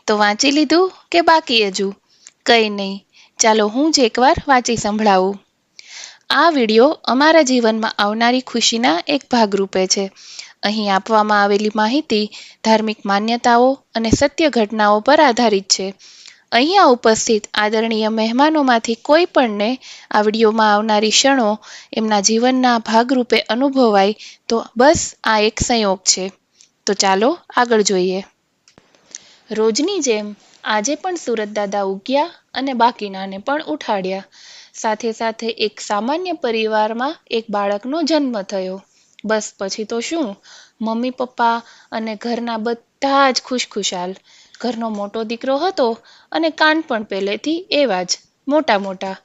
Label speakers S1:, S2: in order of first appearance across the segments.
S1: તો વાંચી લીધું કે બાકી હજુ? કંઈ નહીં, ચાલો હું જ એકવાર વાંચી સંભળાવું. આ વિડિયો અમારા જીવનમાં આવનારી ખુશીના એક ભાગરૂપે છે. અહીં આપવામાં આવેલી માહિતી ધાર્મિક માન્યતાઓ અને સત્ય ઘટનાઓ પર આધારિત છે. અહીંયા ઉપસ્થિત આદરણીય મહેમાનોમાંથી કોઈ પણને આ વિડીયોમાં આવનારી ક્ષણો એમના જીવનના ભાગરૂપે અનુભવાય તો બસ આ એક સંયોગ છે. તો ચાલો આગળ જોઈએ. રોજની જેમ આજે પણ સુરત દાદા ઉગ્યા અને બાકીનાને પણ ઉઠાડ્યા. સાથે સાથે એક સામાન્ય પરિવારમાં એક બાળકનો જન્મ થયો. બસ પછી તો શું, મમ્મી પપ્પા અને ઘરના બધા જ ખુશખુશાલ. ઘરનો મોટો દીકરો હતો અને કાન પણ પહેલેથી એવા જ મોટા મોટા.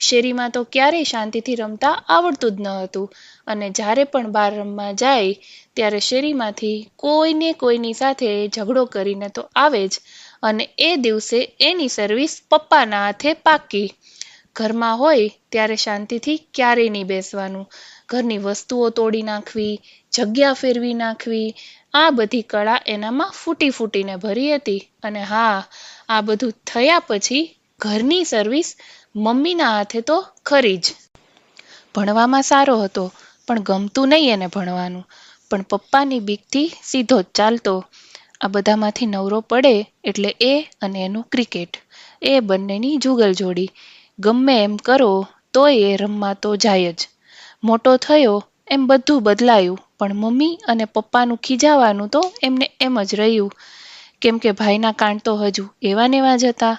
S1: શેરીમાં તો ક્યારેય શાંતિથી રમતા આવડતું જ ન હતું અને જ્યારે પણ બહાર રમવા જાય ત્યારે શેરીમાંથી કોઈને કોઈની સાથે ઝઘડો કરીને તો આવે જ અને એ દિવસે એની સર્વિસ પપ્પાના હાથે પાકી. ઘરમાં હોય ત્યારે શાંતિથી ક્યારેય નહીં બેસવાનું. ઘરની વસ્તુઓ તોડી નાખવી, જગ્યા ફેરવી નાખવી, આ બધી કળા એનામાં ફૂટી ફૂટીને ભરી હતી. અને હા, આ બધું થયા પછી ઘરની સર્વિસ મમ્મીના હાથે તો ખરી જ. ભણવામાં સારો હતો પણ ગમતું નહીં એને ભણવાનું. પણ પપ્પાની બીકથી સીધો જ ચાલતો. આ બધામાંથી નવરો પડે એટલે એ અને એનું ક્રિકેટ, એ બંનેની જુગલ જોડી. ગમે એમ કરો તોય એ રમવા તો જાય જ. મોટો થયો એમ બધું બદલાયું પણ મમ્મી અને પપ્પાનું ખીજાવાનું તો એમને એમ જ રહ્યું. કેમ કે ભાઈના કાન તો હજુ એવા ને એવા જ હતા.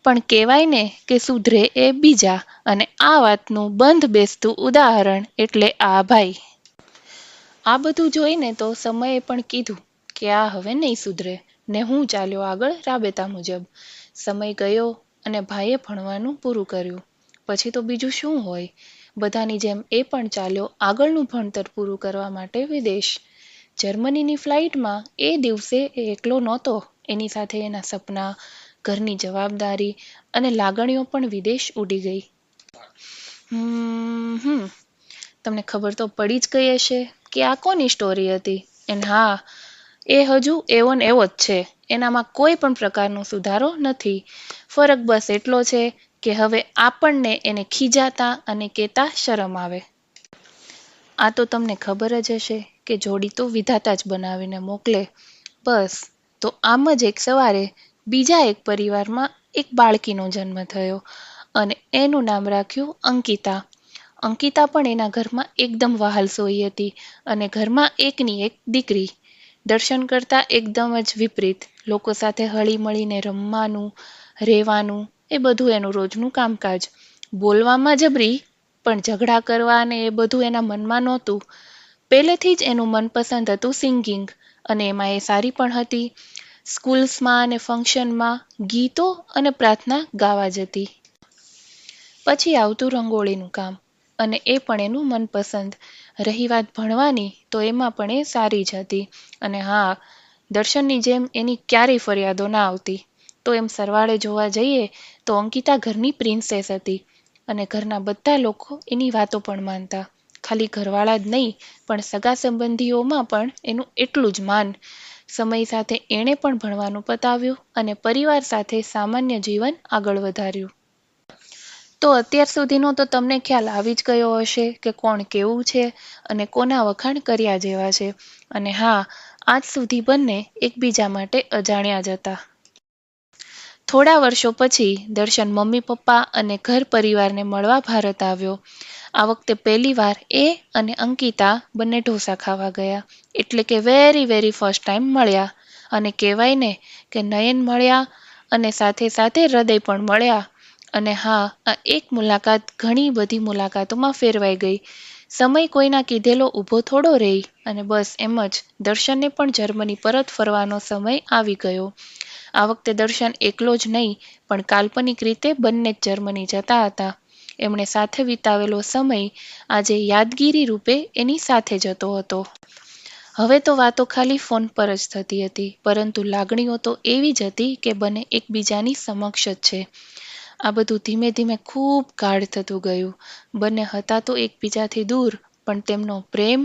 S1: પણ કહેવાય ને કે સુધરે એ બીજા, અને આ વાતનું બંધ બેસતું ઉદાહરણ એટલે આ ભાઈ. આ બધું જોઈને તો સમયે પણ કીધું કે આ હવે નહીં સુધરે, ને હું ચાલ્યો આગળ રાબેતા મુજબ. સમય ગયો અને ભાઈએ ભણવાનું પૂરું કર્યું. પછી તો બીજું શું હોય, બધાની જેમ એ પણ ચાલ્યો આગળનું ભણતર પૂરું કરવા માટે વિદેશ. જર્મનીની ફ્લાઇટમાં એ દિવસે એ એકલો નહોતો. એની સાથે એના સપના, ઘરની જવાબદારી અને લાગણીઓ પણ વિદેશ ઉડી ગઈ. તમને ખબર તો પડી જ ગઈ હશે કે આ કોની સ્ટોરી હતી. અને હા, એ હજુ એવો ને એવો જ છે. એનામાં કોઈ પણ પ્રકારનો સુધારો નથી. ફરક બસ એટલો છે કે હવે આપણને એને ખીજાતા અને કહેતા શરમ આવે. આ તો તમને ખબર જ હશે કે જોડી તો વિધાતા જ બનાવીને મોકલે. બસ તો આમ જ એક સવારે બીજા એક પરિવારમાં એક બાળકીનો જન્મ થયો અને એનું નામ રાખ્યું અંકિતા. અંકિતા પણ એના ઘરમાં એકદમ વહાલસોઈ હતી અને ઘરમાં એકની એક દીકરી. દર્શન કરતા એકદમ જ વિપરીત. લોકો સાથે હળી મળીને રમવાનું, રહેવાનું, એ બધું એનું રોજનું કામકાજ. બોલવામાં જબરી પણ ઝઘડા કરવા અને એ બધું એના મનમાં નહોતું. પહેલેથી જ એનું મનપસંદ હતું સિંગિંગ અને એમાં એ સારી પણ હતી. સ્કૂલ્સમાં અને ફંક્શનમાં ગીતો અને પ્રાર્થના ગાવા જતી. પછી આવતું રંગોળીનું કામ અને એ પણ એનું મનપસંદ. રહી વાત ભણવાની તો એમાં પણ એ સારી જ હતી. અને હા, દર્શનની જેમ એની ક્યારેય ફરિયાદો ના આવતી. તો એમ સરવાળે જોવા જઈએ તો અંકિતા ઘરની પ્રિન્સેસ હતી અને ઘરના બધા લોકો એની વાતો પણ માનતા. ખાલી ઘરવાળા જ નહીં પણ સગા સંબંધીઓમાં પણ એનું એટલું જ માન. સમય સાથે એણે પણ ભણવાનું પતાવ્યું અને પરિવાર સાથે સામાન્ય જીવન આગળ વધાર્યું. તો અત્યાર સુધીનો તો તમને ખ્યાલ આવી જ ગયો હશે કે કોણ કેવું છે અને કોના વખાણ કર્યા જેવા છે. અને હા, આજ સુધી બંને એકબીજા માટે અજાણ્યા જ હતા. થોડા વર્ષો પછી દર્શન મમ્મી પપ્પા અને ઘર પરિવારને મળવા ભારત આવ્યો. આ વખતે પહેલીવાર એ અને અંકિતા બંને ઢોસા ખાવા ગયા. એટલે કે વેરી ફર્સ્ટ ટાઈમ મળ્યા. અને કહેવાય ને કે નયન મળ્યા અને સાથે સાથે હૃદય પણ મળ્યા. અને હા, આ એક મુલાકાત ઘણી બધી મુલાકાતોમાં ફેરવાઈ ગઈ. સમય કોઈના કીધેલો ઊભો થોડો રહી અને બસ એમ જ દર્શનને પણ જર્મની પરત ફરવાનો સમય આવી ગયો. આ વખતે દર્શન એકલો જ નહીં પણ કાલ્પનિક રીતે બંને જ જર્મની જતા હતા. એમણે સાથે વિતાવેલો સમય આજે યાદગીરી રૂપે એની સાથે જતો હતો. હવે તો વાતો ખાલી ફોન પર જ થતી હતી પરંતુ લાગણીઓ તો એવી જ હતી કે બંને એકબીજાની સમક્ષ જ છે. આ બધું ધીમે ધીમે ખૂબ ગાઢ થતું ગયું. બંને હતા તો એકબીજાથી દૂર પણ તેમનો પ્રેમ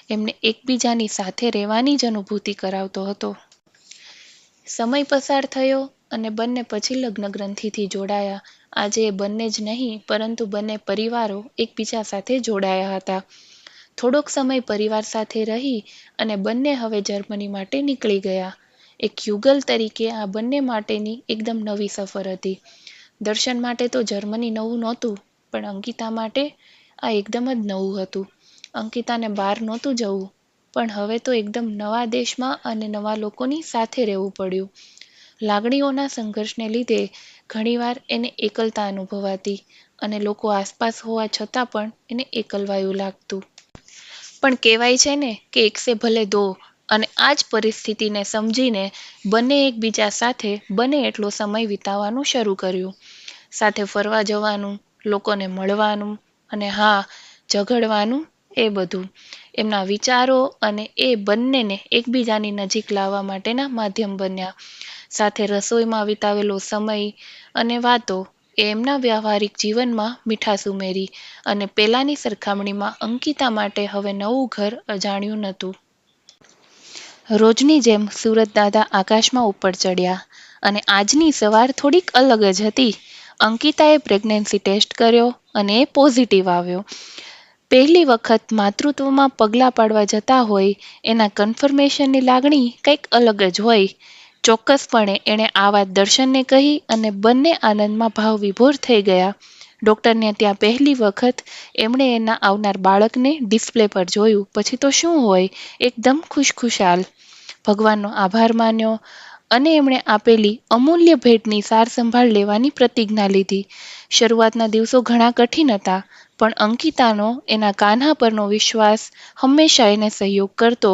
S1: એમને એકબીજાની સાથે રહેવાની જ અનુભૂતિ કરાવતો હતો. સમય પસાર થયો અને બંને પછી લગ્ન ગ્રંથિથી જોડાયા. આજે એ બંને જ નહીં પરંતુ બંને પરિવારો એકબીજા સાથે જોડાયા હતા. થોડોક સમય પરિવાર સાથે રહી અને બંને હવે જર્મની માટે નીકળી ગયા. એક યુગલ તરીકે આ બંને માટેની એકદમ નવી સફર હતી. દર્શન માટે તો જર્મની નવું નહોતું, પણ અંકિતા માટે આ એકદમ જ નવું હતું. અંકિતાને બહાર નહોતું જવું, પણ હવે તો એકદમ નવા દેશમાં અને નવા લોકોની સાથે રહેવું પડ્યું. લાગણીઓના સંઘર્ષને લીધે ઘણીવાર એને એકલતા અનુભવાતી અને લોકો આસપાસ હોવા છતાં પણ એને એકલવાયું લાગતું. પણ કહેવાય છે ને કે એકસે ભલે દો, અને આ જ પરિસ્થિતિને સમજીને બંને એકબીજા સાથે બને એટલો સમય વિતાવવાનું શરૂ કર્યું. સાથે ફરવા જવાનું, લોકોને મળવાનું અને હા, ઝઘડવાનું, એ બધું એમના વિચારો અને એ બંનેને એકબીજાની નજીક લાવવા માટેના માધ્યમ બન્યા. સાથે રસોઈમાં વિતાવેલો સમય અને વાતો એ એમના વ્યવહારિક જીવનમાં મીઠાશ ઉમેરી અને પહેલાંની સરખામણીમાં અંકિતા માટે હવે નવું ઘર અજાણ્યું નહોતું. રોજની જેમ સુરત દાદા આકાશમાં ઉપર ચડ્યા અને આજની સવાર થોડીક અલગ જ હતી. અંકિતાએ પ્રેગ્નન્સી ટેસ્ટ કર્યો અને એ પોઝિટિવ આવ્યો. પહેલી વખત માતૃત્વમાં પગલાં પાડવા જતા હોય એના કન્ફર્મેશનની લાગણી કંઈક અલગ જ હોય. ચોક્કસપણે એણે આ વાત દર્શનને કહી અને બંને આનંદમાં ભાવ વિભોર થઈ ગયા. ડૉક્ટરને ત્યાં પહેલી વખત એમણે એના આવનાર બાળકને ડિસ્પ્લે પર જોયું પછી તો શું હોય, એકદમ ખુશખુશાલ. ભગવાનનો આભાર માન્યો અને એમણે આપેલી અમૂલ્ય ભેટની સાર સંભાળ લેવાની પ્રતિજ્ઞા લીધી. શરૂઆતના દિવસો ઘણા કઠિન હતા, પણ અંકિતાનો એના કાન્હા પરનો વિશ્વાસ હંમેશા એને સહયોગ કરતો.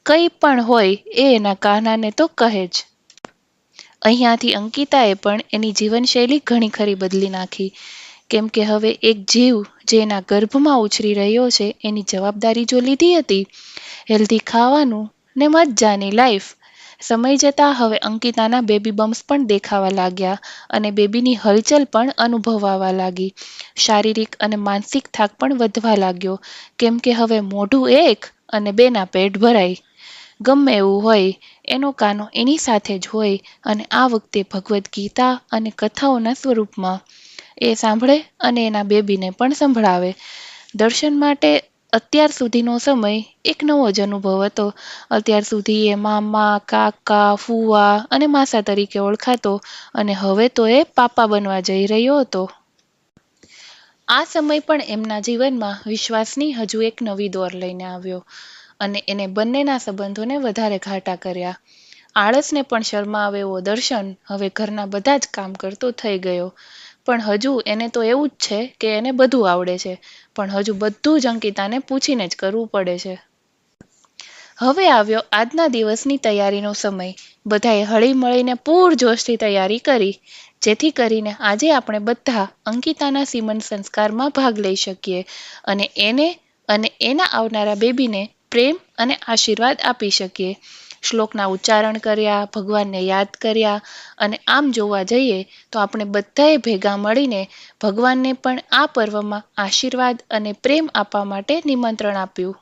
S1: કંઈ પણ હોય એ એના કાન્હાને તો કહે જ. અહીંયાથી અંકિતાએ પણ એની જીવનશૈલી ઘણી ખરી બદલી નાખી, કેમ કે હવે એક જીવ જે એના ગર્ભમાં ઉછરી રહ્યો છે એની જવાબદારી જો લીધી હતી. હેલ્ધી ખાવાનું ને મજાની લાઈફ. સમય જતાં હવે અંકિતાના બેબી બમ્પ્સ પણ દેખાવા લાગ્યા અને બેબીની હલચલ પણ અનુભવાવા લાગી. શારીરિક અને માનસિક થાક પણ વધવા લાગ્યો, કેમ કે હવે મોઢું એક અને બેના પેટ ભરાય. ગમે એવું હોય, એનો કાનો એની સાથે જ હોય અને આ વખતે ભગવદ્ ગીતા અને કથાઓના સ્વરૂપમાં. એ સાંભળે અને એના બેબીને પણ સંભળાવે. દર્શન માટે અત્યાર સુધીનો સમય એક નવો જ અનુભવ હતો. અત્યાર સુધી એ મામા, કાકા, ફુવા અને માસા તરીકે ઓળખાતો અને હવે તો એ પાપા બનવા જઈ રહ્યો હતો. આ સમય પણ એમના જીવનમાં વિશ્વાસની હજુ એક નવી દોર લઈને આવ્યો અને એને બંનેના સંબંધોને વધારે ઘાટા કર્યા. આળસને પણ શરમાવે એવો દર્શન હવે ઘરના બધા જ કામ કરતો થઈ ગયો. પણ હજુ એને તો એવું જ છે કે એને બધું આવડે છે, પણ હજુ બધું જ અંકિતાને પૂછીને જ કરવું પડે છે. હવે આવ્યો આજના દિવસની તૈયારીનો સમય. બધાએ હળી મળીને પૂરજોશથી તૈયારી કરી, જેથી કરીને આજે આપણે બધા અંકિતાના સીમંત સંસ્કારમાં ભાગ લઈ શકીએ અને એને અને એના આવનારા બેબીને પ્રેમ અને આશીર્વાદ આપી શકીએ. શ્લોકના ઉચ્ચારણ કર્યા, ભગવાનને યાદ કર્યા અને આમ જોવા જઈએ તો આપણે બધાએ ભેગા મળીને ભગવાનને પણ આ પર્વમાં આશીર્વાદ અને પ્રેમ આપવા માટે નિમંત્રણ આપ્યું.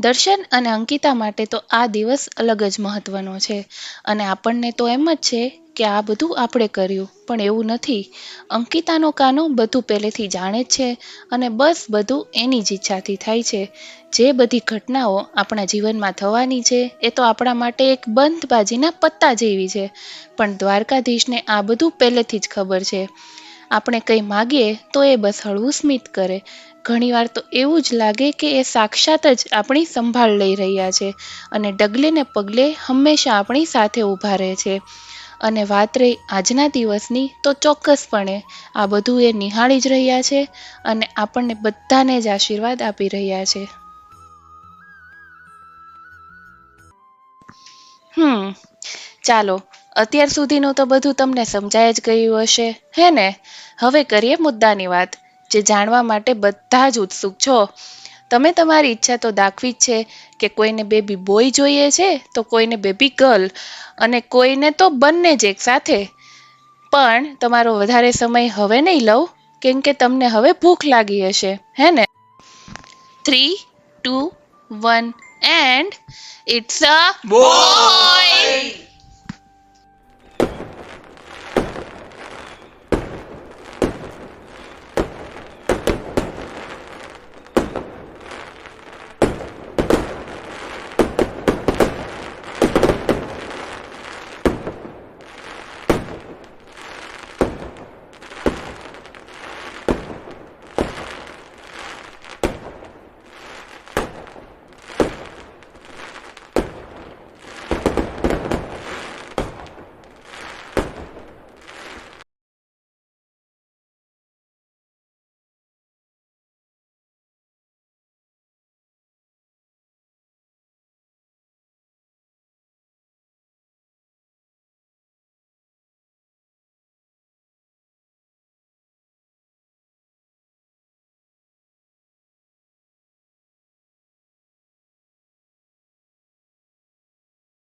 S1: દર્શન અને અંકિતા માટે તો આ દિવસ અલગ જ મહત્વનો છે અને આપણને તો એમ જ છે કે આ બધું આપણે કર્યું, પણ એવું નથી. અંકિતાનો કાનો બધું પહેલેથી જાણે જ છે અને બસ બધું એની જ ઈચ્છાથી થાય છે. જે બધી ઘટનાઓ આપણા જીવનમાં થવાની છે એ તો આપણા માટે એક બંધ બાજીના પત્તા જેવી છે, પણ દ્વારકાધીશને આ બધું પહેલેથી જ ખબર છે. આપણે કંઈ માગીએ તો એ બસ હળવું સ્મિત કરે. ઘણીવાર તો એવું જ લાગે કે એ સાક્ષાત જ આપણી સંભાળ લઈ રહ્યા છે અને ડગલે ને પગલે હંમેશા આપણી સાથે ઊભા રહે છે. અને વાત રહી આજના દિવસની, તો ચોક્કસપણે આ બધું એ નિહાળી જ રહ્યા છે અને આપણને બધાને જ આશીર્વાદ આપી રહ્યા છે. ચાલો, અત્યાર સુધીનું તો બધું તમને સમજાય જ ગયું હશે, હે ને? હવે કરીએ મુદ્દાની વાત, જે જાણવા માટે બધા જ ઉત્સુક છો. તમે તમારી ઈચ્છા તો દાખવી જ છે કે કોઈને બેબી બોય જોઈએ છે તો કોઈને બેબી ગર્લ અને કોઈને તો બંને જ એક સાથે. પણ તમારો વધારે સમય હવે નહીં લઉં, કેમ કે તમને હવે ભૂખ લાગી હશે, હે ને? 3, 2, 1 and it's a boy!